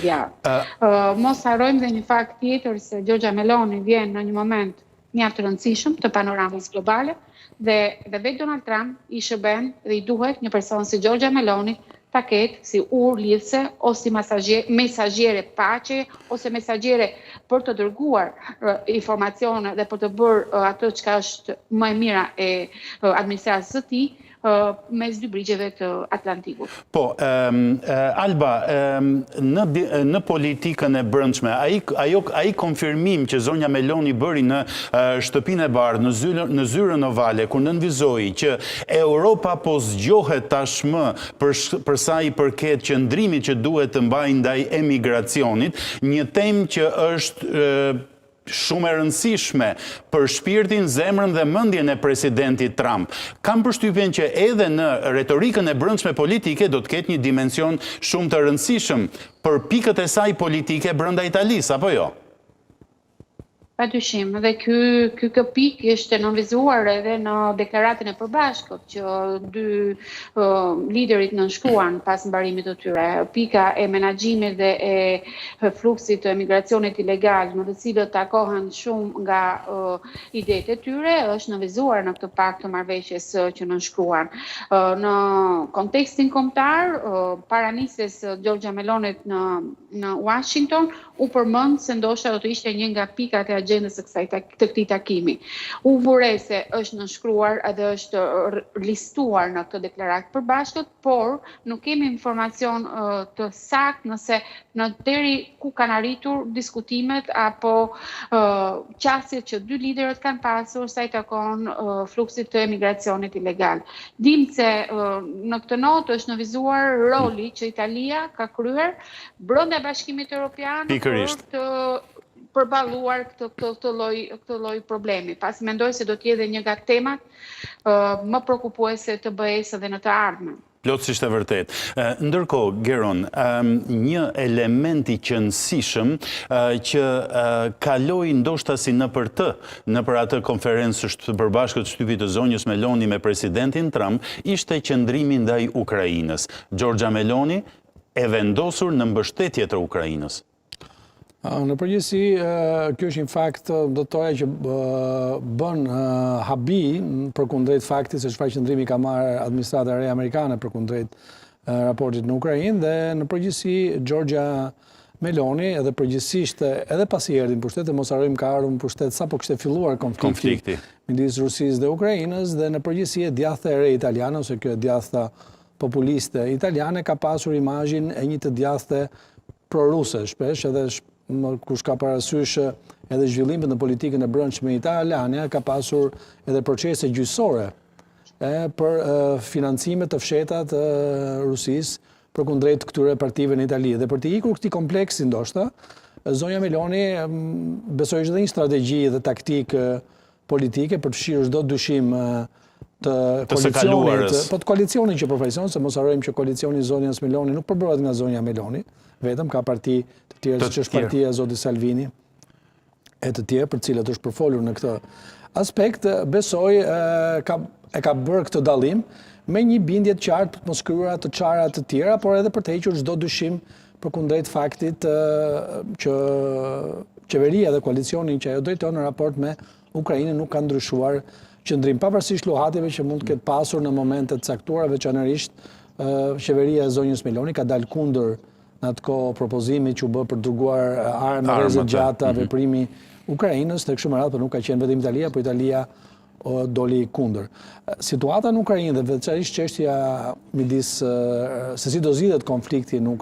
djathtë. Mos harrojmë dhe një fakt tjetër se Giorgia Meloni vjen në një moment mjaft të rëndësishëm të panoramës globale dhe vetë Donald Trump i shërben dhe i duhet një person si Giorgia Meloni ta ketë si lidhëse ose mesazhiere paqe ose mesazhiere për të dërguar informacione dhe për të bërë atë çka është më e mira e administratës së tij mes dy brigjeve të Atlantikut. Po, Alba, në politikën e brendshme, ai konfirmim që zonja Meloni bëri në Shtëpinë e Bardhë, në Zyrën Ovale, kur nënvizoi që Europa po zgjohet tashmë për sa i përket qëndrimit që duhet të mbajë ndaj emigracionit, një temë që është shumë e rëndësishme për shpirtin, zemrën dhe mendjen e presidentit Trump. Kam përshtypjen që edhe në retorikën e brendshme politike do të ketë një dimension shumë të rëndësishëm për pikët e saj politike brenda Italisë, apo jo? Padyshim, dhe ky pikë ishte nënvizuar edhe në deklaratën e përbashkët që dy liderit nënshkruan pas mbarimit të tyre. Pika e menaxhimit dhe e fluksit të emigracionit ilegal, në të cilët takohen shumë nga idetë e tyre, është nënvizuar në këtë pak të marrëveshjes që nënshkruan. Në kontekstin kombëtar, para nisjes Giorgia Melonit në Washington, u përmend se ndoshta do të ishte një nga pikat e agjendës së këtij takimi. U vure se është nënshkruar edhe është listuar në këtë deklaratë përbashkët, por nuk kemi informacion të saktë nëse në deri ku kanë arritur diskutimet apo qasjet që dy liderët kanë pasur sa i takon fluksit të emigracionit ilegal. Dim se në këtë notë është nënvizuar roli që Italia ka kryer brenda Bashkimit Evropian për të përballuar këtë lloj problemi. Pas mendoj se do të jetë një nga temat më shqetësuese të BE-s edhe në të ardhmen. Plotësisht e vërtet. Ndërkohë, Geron, një element i qëndësishëm që kaloi ndoshta si nëpër atë konferencë të përbashkët shtypit të zonjës Meloni me presidentin Trump, ishte qëndrimi ndaj Ukrainës. Giorgia Meloni e vendosur në mbështetje të Ukrainës. Në përgjithësi, kjo është një fakt do të thoya që bën habi përkundrejt faktit se çfarë qëndrimi ka marrë administrata e re amerikane përkundrejt raportit në Ukrainë dhe në përgjithësi Giorgia Meloni edhe përgjithsisht edhe pasi erdhi në pushtet, mos harrojmë ka ardhur në pushtet sapo kishte filluar konflikti midis Rusisë dhe Ukrainës dhe në përgjithësi e djathta e re italiane ose kjo djathta populiste italiane ka pasur imazhin e një të djathte proruse shpesh edhe kush ka parasysh edhe zhvillimet në politikën e brendshme italiane, ka pasur edhe procese gjyqësore për financime të fshehta të Rusisë përkundrejt këtyre partive në Itali. Dhe për të ikur këtij kompleksi ndoshta, zonja Meloni besoj është edhe një strategji dhe taktikë politike për të fshirë çdo dyshim të koalicionit që përfaqëson, se mos harrojmë që koalicioni i zonjës Meloni nuk përbëhet nga zonja Meloni, vetëm ka parti të tjera që është partia e zotit Salvini e të tjerë për cilët është përfolur në këtë aspekt, besoj e ka bërë këtë dallim me një bindje të qartë për të mos krijuar të çara të tjera, por edhe për të hequr çdo dyshim përkundrejt faktit që qeveria dhe koalicioni që ajo drejton në raport me Ukrainën nuk ka ndryshuar qëndrim, pavarësisht luhatjeve që mund të ketë pasur në momente të caktuara, veçanërisht qeveria e zonjës Meloni ka dalë kundër në atë kohë propozimit që u bë për dërguar armë rrezë gjata veprimi Ukrainës, tek shumë radhë, por nuk ka qenë vetëm Italia, por Italia doli kundër. Situata në Ukrainë dhe veçanërisht çështja midis se si do zgjidhet konflikti në